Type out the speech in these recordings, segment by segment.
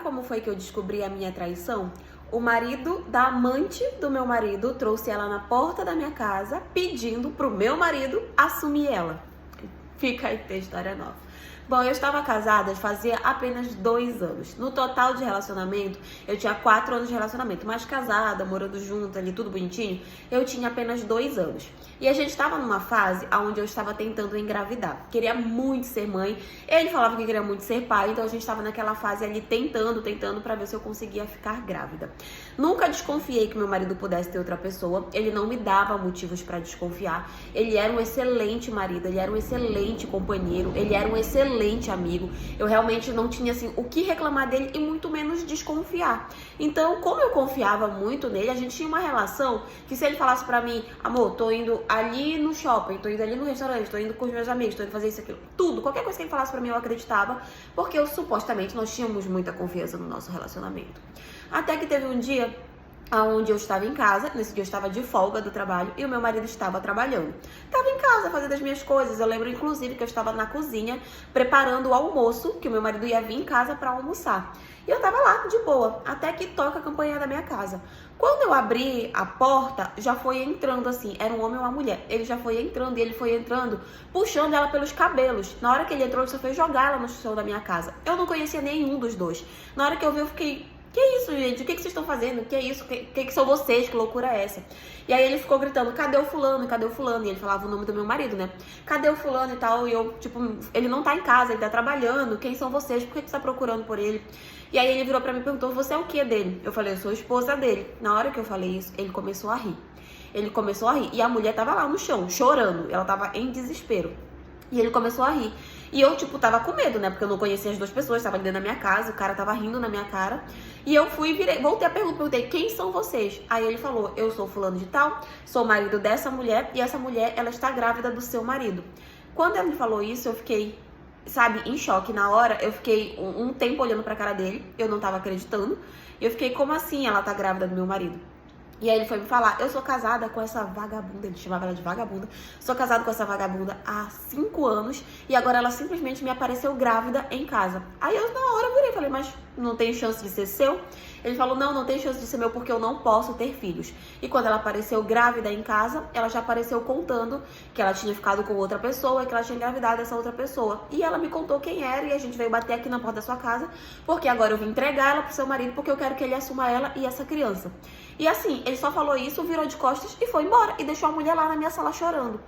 como foi que eu descobri a minha traição? O marido da amante do meu marido trouxe ela na porta da minha casa pedindo pro meu marido assumir ela. Fica aí, tem história nova. Bom, eu estava casada fazia apenas 2 anos. No total de relacionamento, eu tinha 4 anos de relacionamento. Mas casada, morando junto ali, tudo bonitinho, eu tinha apenas 2 anos. E a gente estava numa fase onde eu estava tentando engravidar. Queria muito ser mãe. Ele falava que queria muito ser pai. Então a gente estava naquela fase ali tentando pra ver se eu conseguia ficar grávida. Nunca desconfiei que meu marido pudesse ter outra pessoa. Ele não me dava motivos pra desconfiar. Ele era um excelente marido, ele era um excelente companheiro, ele era um excelente amigo. Eu realmente não tinha assim o que reclamar dele e muito menos desconfiar. Então, como eu confiava muito nele, a gente tinha uma relação que se ele falasse pra mim, amor, tô indo ali no shopping, tô indo ali no restaurante, tô indo com os meus amigos, tô indo fazer isso, aquilo, tudo, qualquer coisa que ele falasse pra mim eu acreditava, porque supostamente nós tínhamos muita confiança no nosso relacionamento. Até que teve um dia onde eu estava em casa, nesse dia eu estava de folga do trabalho e o meu marido estava trabalhando. Estava em casa fazendo as minhas coisas, eu lembro inclusive que eu estava na cozinha preparando o almoço, que o meu marido ia vir em casa para almoçar. E eu estava lá de boa, até que toca a campainha da minha casa. Quando eu abri a porta, já foi entrando assim, era um homem ou uma mulher. Ele já foi entrando e ele foi entrando, puxando ela pelos cabelos. Na hora que ele entrou, ele só foi jogar ela no chão da minha casa. Eu não conhecia nenhum dos dois. Na hora que eu vi, eu fiquei... Que isso, gente? O que vocês estão fazendo? Que isso? Que são vocês? Que loucura é essa? E aí ele ficou gritando, cadê o fulano? Cadê o fulano? E ele falava o nome do meu marido, né? Cadê o fulano e tal? E eu, tipo, ele não tá em casa, ele tá trabalhando. Quem são vocês? Por que você tá procurando por ele? E aí ele virou pra mim e perguntou, você é o que dele? Eu falei, eu sou a esposa dele. Na hora que eu falei isso, ele começou a rir. Ele começou a rir. E a mulher tava lá no chão, chorando. Ela tava em desespero. E ele começou a rir. E eu, tipo, tava com medo, né? Porque eu não conhecia as duas pessoas, tava ali dentro da minha casa, o cara tava rindo na minha cara. E eu fui e virei, voltei a perguntei, quem são vocês? Aí ele falou, eu sou fulano de tal, sou marido dessa mulher, e essa mulher, ela está grávida do seu marido. Quando ele me falou isso, eu fiquei, sabe, em choque. Na hora, eu fiquei um tempo olhando pra cara dele, eu não tava acreditando. E eu fiquei, como assim ela tá grávida do meu marido? E aí ele foi me falar, eu sou casada com essa vagabunda, ele chamava ela de vagabunda, sou casada com essa vagabunda há 5 anos e agora ela simplesmente me apareceu grávida em casa. Aí eu na hora virei e falei, mas não tem chance de ser seu? Ele falou, não tem chance de ser meu porque eu não posso ter filhos. E quando ela apareceu grávida em casa, ela já apareceu contando que ela tinha ficado com outra pessoa e que ela tinha engravidado dessa outra pessoa. E ela me contou quem era e a gente veio bater aqui na porta da sua casa porque agora eu vim entregar ela pro seu marido porque eu quero que ele assuma ela e essa criança. E assim, ele só falou isso, virou de costas e foi embora. E deixou a mulher lá na minha sala chorando.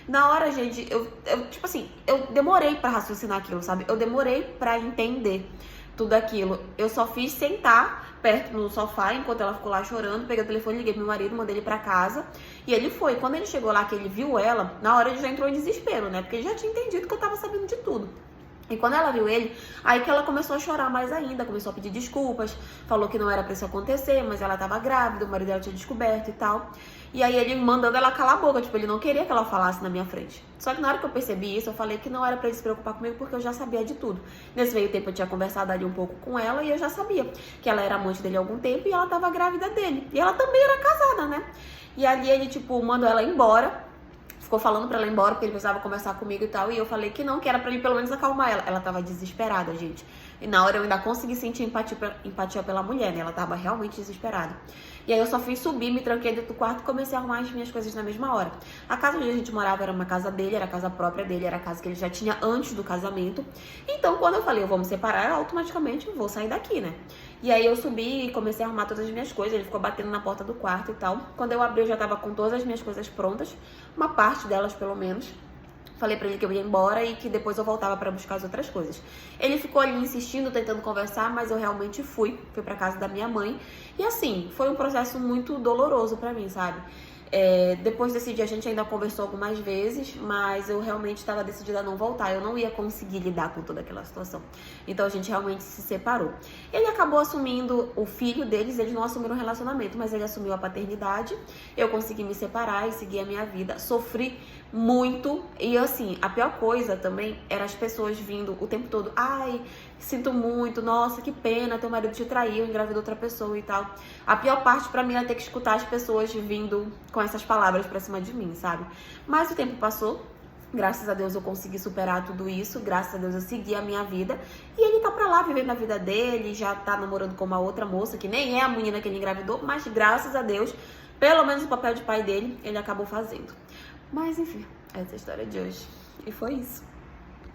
Na hora, gente, eu tipo assim, eu demorei pra raciocinar aquilo, sabe? Eu demorei pra entender tudo aquilo. Eu só fiz sentar perto no sofá enquanto ela ficou lá chorando. Peguei o telefone, liguei pro meu marido, mandei ele pra casa. E ele foi. Quando ele chegou lá, que ele viu ela, na hora ele já entrou em desespero, né? Porque ele já tinha entendido que eu tava sabendo de tudo. E quando ela viu ele, aí que ela começou a chorar mais ainda, começou a pedir desculpas, falou que não era pra isso acontecer, mas ela tava grávida, o marido dela tinha descoberto e tal. E aí ele mandando ela calar a boca, tipo, ele não queria que ela falasse na minha frente. Só que na hora que eu percebi isso, eu falei que não era pra ele se preocupar comigo, porque eu já sabia de tudo. Nesse meio tempo eu tinha conversado ali um pouco com ela e eu já sabia que ela era amante dele há algum tempo e ela tava grávida dele. E ela também era casada, né? E ali ele, tipo, mandou ela embora. Ficou falando pra ela ir embora porque ele precisava conversar comigo e tal. E eu falei que não, que era pra ele pelo menos acalmar ela. Ela tava desesperada, gente. E na hora eu ainda consegui sentir empatia pela mulher, né? Ela tava realmente desesperada. E aí eu só fui subir, me tranquei dentro do quarto e comecei a arrumar as minhas coisas na mesma hora. A casa onde a gente morava era uma casa dele, era a casa própria dele, era a casa que ele já tinha antes do casamento. Então quando eu falei, eu vou me separar, automaticamente eu vou sair daqui, né? E aí eu subi e comecei a arrumar todas as minhas coisas. Ele ficou batendo na porta do quarto e tal. Quando eu abri, eu já tava com todas as minhas coisas prontas. Uma parte delas, pelo menos. Falei pra ele que eu ia embora e que depois eu voltava pra buscar as outras coisas. Ele ficou ali insistindo, tentando conversar, mas eu realmente fui. Fui pra casa da minha mãe. E assim, foi um processo muito doloroso pra mim, sabe? Depois desse dia a gente ainda conversou algumas vezes, mas eu realmente estava decidida a não voltar. Eu não ia conseguir lidar com toda aquela situação. Então a gente realmente se separou. Ele acabou assumindo o filho deles, eles não assumiram o relacionamento, mas ele assumiu a paternidade. Eu consegui me separar e seguir a minha vida. Sofri muito. E assim, a pior coisa também era as pessoas vindo o tempo todo. Ai, sinto muito, nossa, que pena, teu marido te traiu, engravidou outra pessoa e tal. A pior parte pra mim era ter que escutar as pessoas vindo com essas palavras pra cima de mim, sabe? Mas o tempo passou, Graças a Deus eu consegui superar tudo isso, graças a Deus eu segui a minha vida. E ele tá pra lá vivendo a vida dele, já tá namorando com uma outra moça, que nem é a menina que ele engravidou, mas graças a Deus, pelo menos o papel de pai dele, ele acabou fazendo. Mas enfim, essa é a história de hoje. E foi isso.